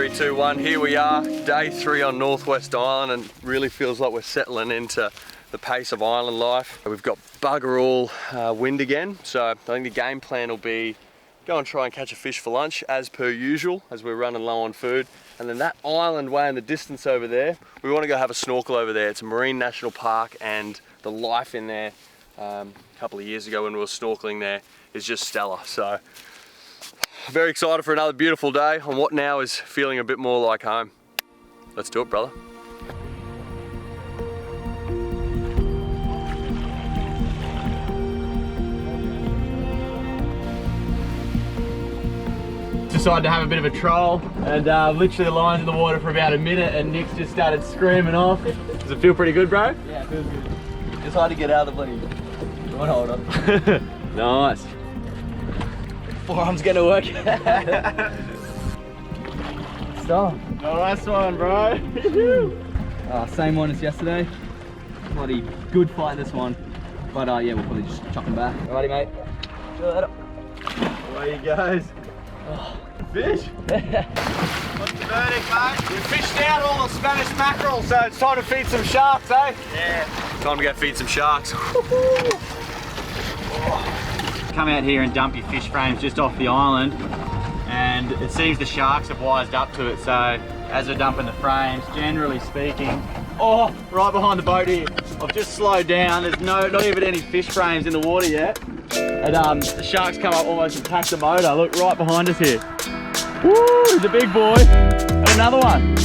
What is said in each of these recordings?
3, 2, 1, here we are, day 3 on Northwest Island, and really feels like we're settling into the pace of island life. We've got bugger all wind again, so I think the game plan will be go and try and catch a fish for lunch as per usual, as we're running low on food. And then that island way in the distance over there, we want to go have a snorkel over there. It's a marine national park, and the life in there a couple of years ago when we were snorkeling there is just stellar. So very excited for another beautiful day on what now is feeling a bit more like home. Let's do it, brother. Decided to have a bit of a troll, and literally the line's in the water for about a minute and Nick's just started screaming off. Does it feel pretty good, bro? Yeah, it feels good. Just hard to get out of the bloody rod holder. Nice. Forearm's gonna work. Stop. Nice one, bro. Same one as yesterday. Bloody good fight this one. But yeah, we'll probably just chuck him back. Alrighty, mate. See you later. Away he goes. Fish? What's the verdict, mate? We fished out all the Spanish mackerel, so it's time to feed some sharks, eh? Yeah. Time to go feed some sharks. Come out here and dump your fish frames just off the island, and it seems the sharks have wised up to it, so as we're dumping the frames, generally speaking, oh, right behind the boat here, I've just slowed down, there's not even any fish frames in the water yet, and the sharks come up almost and attack the motor. Look, right behind us here. Woo, the big boy, and another one.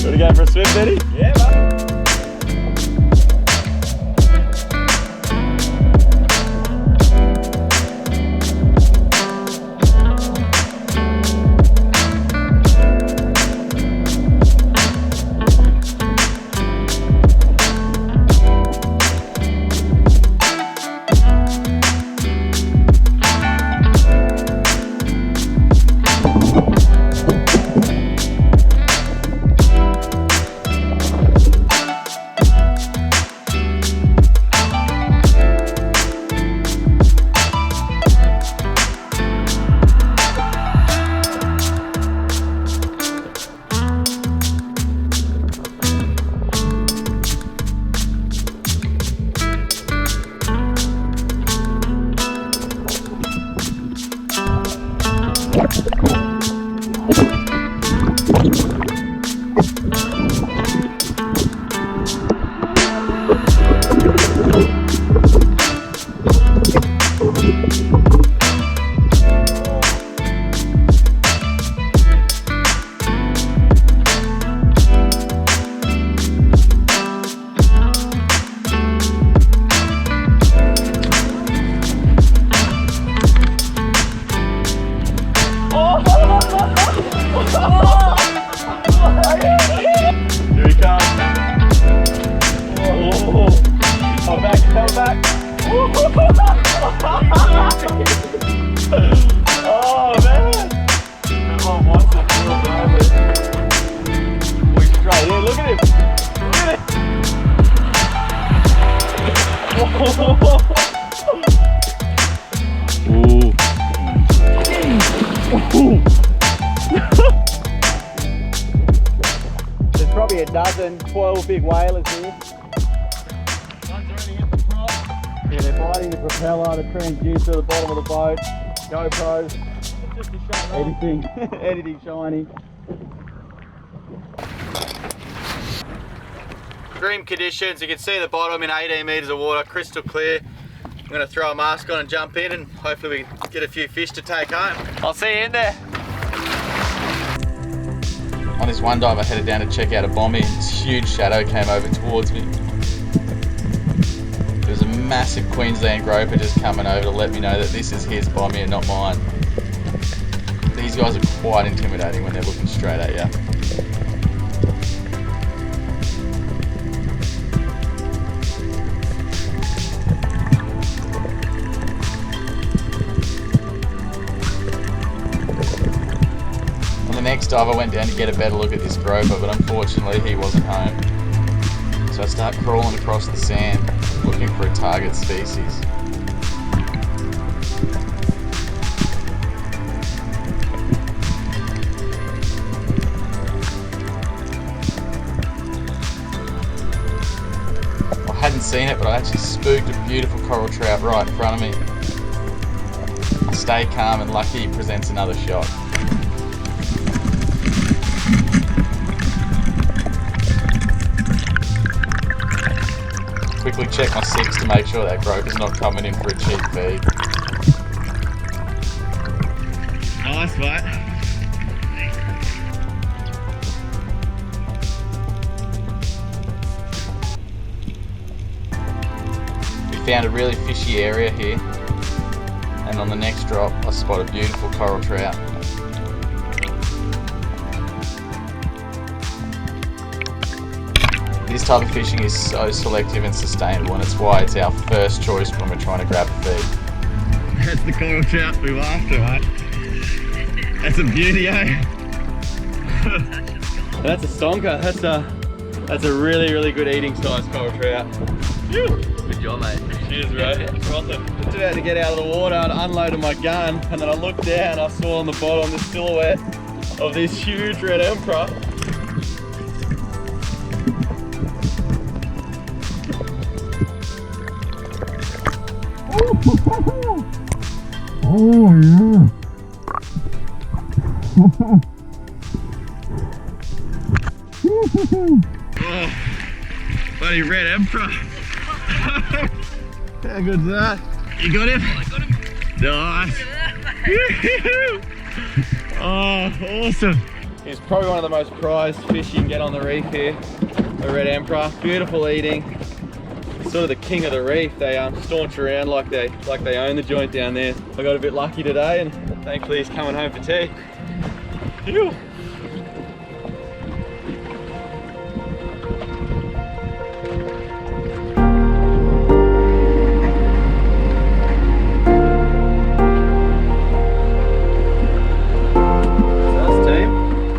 Ready to go for a swim, Betty? Yeah, mate. Here he comes. Oh, come back, come back. Oh man. That one wants to feel badly. We're straight in, look at him. Look at it. Ooh. There's probably a dozen 12 big whalers here. One's already hit the prop. Yeah, they're biting the propeller, the transducer, the bottom of the boat, GoPros, just to show anything, anything shiny. Dream conditions, you can see the bottom in 18 metres of water, crystal clear. I'm going to throw a mask on and jump in, and hopefully we can get a few fish to take home. I'll see you in there. On this one dive I headed down to check out a bommy, this huge shadow came over towards me. There was a massive Queensland groper just coming over to let me know that this is his bommy and not mine. These guys are quite intimidating when they're looking straight at you. Next dive I went down to get a better look at this groper, but unfortunately he wasn't home. So I start crawling across the sand looking for a target species. haven't seen it, but I actually spooked a beautiful coral trout right in front of me. Stay calm and lucky he presents another shot. Quickly check my six to make sure that groper's not coming in for a cheap feed. Nice, mate. We found a really fishy area here, and on the next drop I spot a beautiful coral trout. This type of fishing is so selective and sustainable, and it's why it's our first choice when we're trying to grab a feed. That's the coral trout we were after, mate. That's a beauty, eh? That's a stonker. That's a really, really good eating size coral trout. Good job, mate. Cheers, bro. Just about to get out of the water, I unloaded my gun, and then I looked down, I saw on the bottom the silhouette of this huge red emperor. Oh yeah. Oh, bloody red emperor. How good's that? You got him? I got him. Nice. Oh, awesome. He's probably one of the most prized fish you can get on the reef here. The red emperor, beautiful eating. Sort of the king of the reef. They staunch around like they own the joint down there. I got a bit lucky today, and thankfully he's coming home for tea. Phew.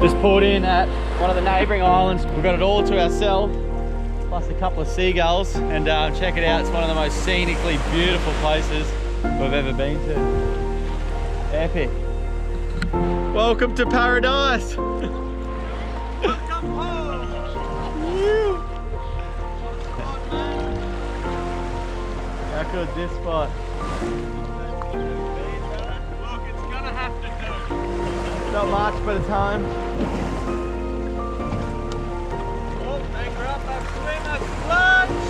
Just pulled in at one of the neighbouring islands. We've got it all to ourselves, plus a couple of seagulls, and check it out, it's one of the most scenically beautiful places we've ever been to. Epic. Welcome to paradise. Welcome home. How good's this spot? Look, it's gonna have to do. Not much by the time. Oh, anchor up, that swim, that's lunch.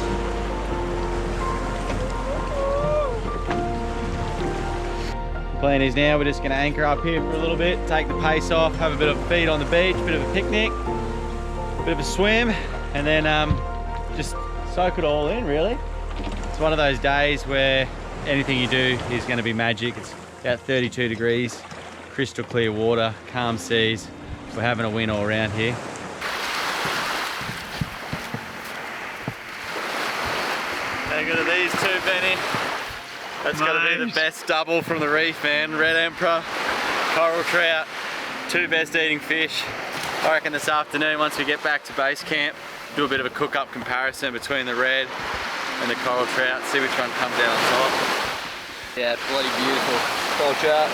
The plan is now we're just going to anchor up here for a little bit, take the pace off, have a bit of a feed on the beach, bit of a picnic, bit of a swim, and then just soak it all in, really. It's one of those days where anything you do is going to be magic. It's about 32 degrees, crystal clear water, calm seas. We're having a win all around here. How good are these two, Benny? That's got to be the best double from the reef, man. Red emperor, coral trout, two best eating fish. I reckon this afternoon, once we get back to base camp, do a bit of a cook-up comparison between the red and the coral trout, see which one comes out on top. Yeah, bloody beautiful. Coral trout,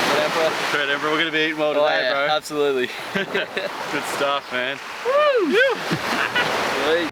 red emperor. Red emperor, we're going to be eating well today, yeah, bro. absolutely. Good stuff, man. Woo! Sweet.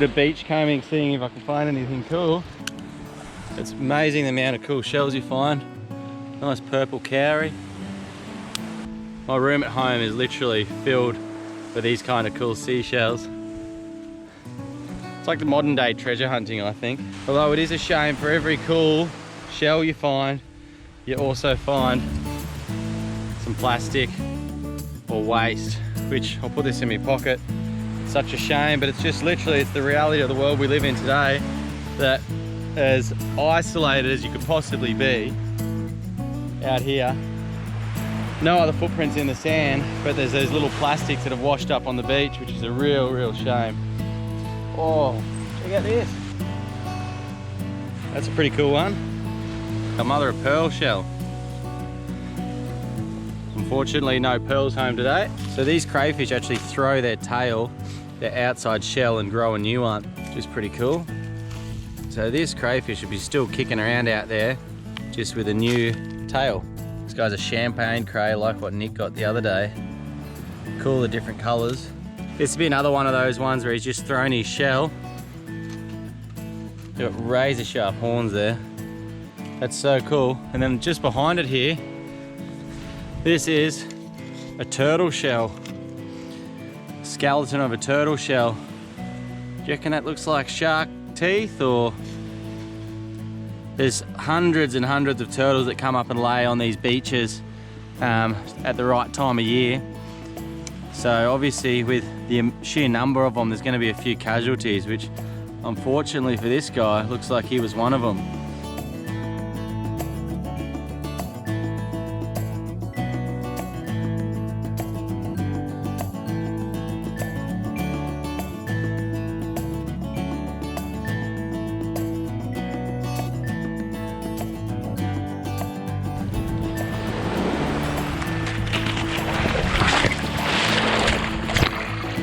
Bit of beach combing, seeing if I can find anything cool. It's amazing the amount of cool shells you find. Nice purple cowrie. My room at home is literally filled with these kind of cool seashells. It's like the modern day treasure hunting, I think. Although it is a shame, for every cool shell you find, you also find some plastic or waste, which I'll put this in my pocket. It's such a shame, but it's just literally, it's the reality of the world we live in today, that as isolated as you could possibly be out here, no other footprints in the sand, but there's those little plastics that have washed up on the beach, which is a real shame. Oh, check out this. That's a pretty cool one. A mother of pearl shell. Unfortunately, no pearls home today. So these crayfish actually throw their tail, their outside shell, and grow a new one, which is pretty cool. So this crayfish should be still kicking around out there, just with a new tail. This guy's a champagne cray, like what Nick got the other day. Cool, the different colors. This would be another one of those ones where he's just thrown his shell. Got razor sharp horns there. That's so cool. And then just behind it here, this is a turtle shell. Skeleton of a turtle shell. Do you reckon that looks like shark teeth, or? There's hundreds and hundreds of turtles that come up and lay on these beaches at the right time of year. So obviously with the sheer number of them, there's going to be a few casualties, which unfortunately for this guy, looks like he was one of them.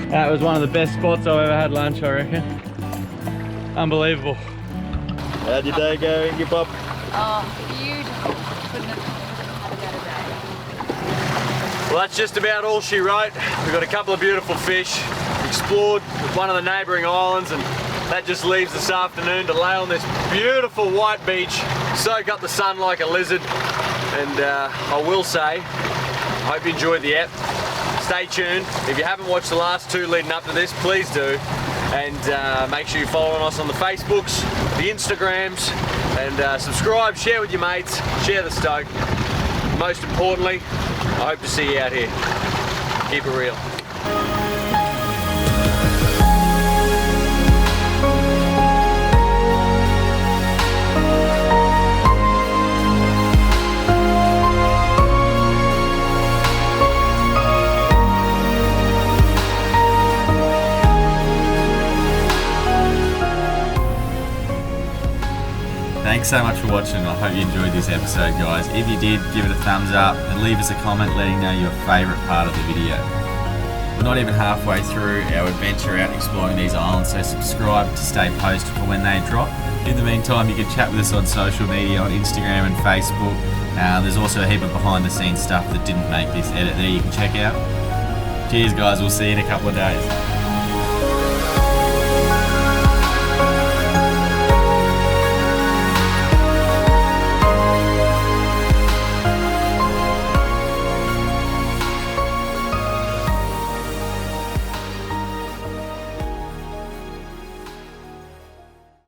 That was one of the best spots I've ever had lunch, I reckon. Unbelievable. How'd your day go, Ingy Pop? Oh, beautiful. Couldn't have had a better day. Well, that's just about all she wrote. We've got a couple of beautiful fish, explored with one of the neighbouring islands, and that just leaves this afternoon to lay on this beautiful white beach, soak up the sun like a lizard. And I will say, I hope you enjoyed the app. Stay tuned. If you haven't watched the last two leading up to this, please do. And make sure you're following us on the Facebooks, the Instagrams, and subscribe, share with your mates, share the stoke. Most importantly, I hope to see you out here. Keep it real. Thanks so much for watching. I hope you enjoyed this episode, guys. If you did, give it a thumbs up and leave us a comment letting know your favourite part of the video. We're not even halfway through our adventure out exploring these islands, so subscribe to stay posted for when they drop. In the meantime, you can chat with us on social media, on Instagram and Facebook. There's also a heap of behind the scenes stuff that didn't make this edit there you can check out. Cheers guys, we'll see you in a couple of days.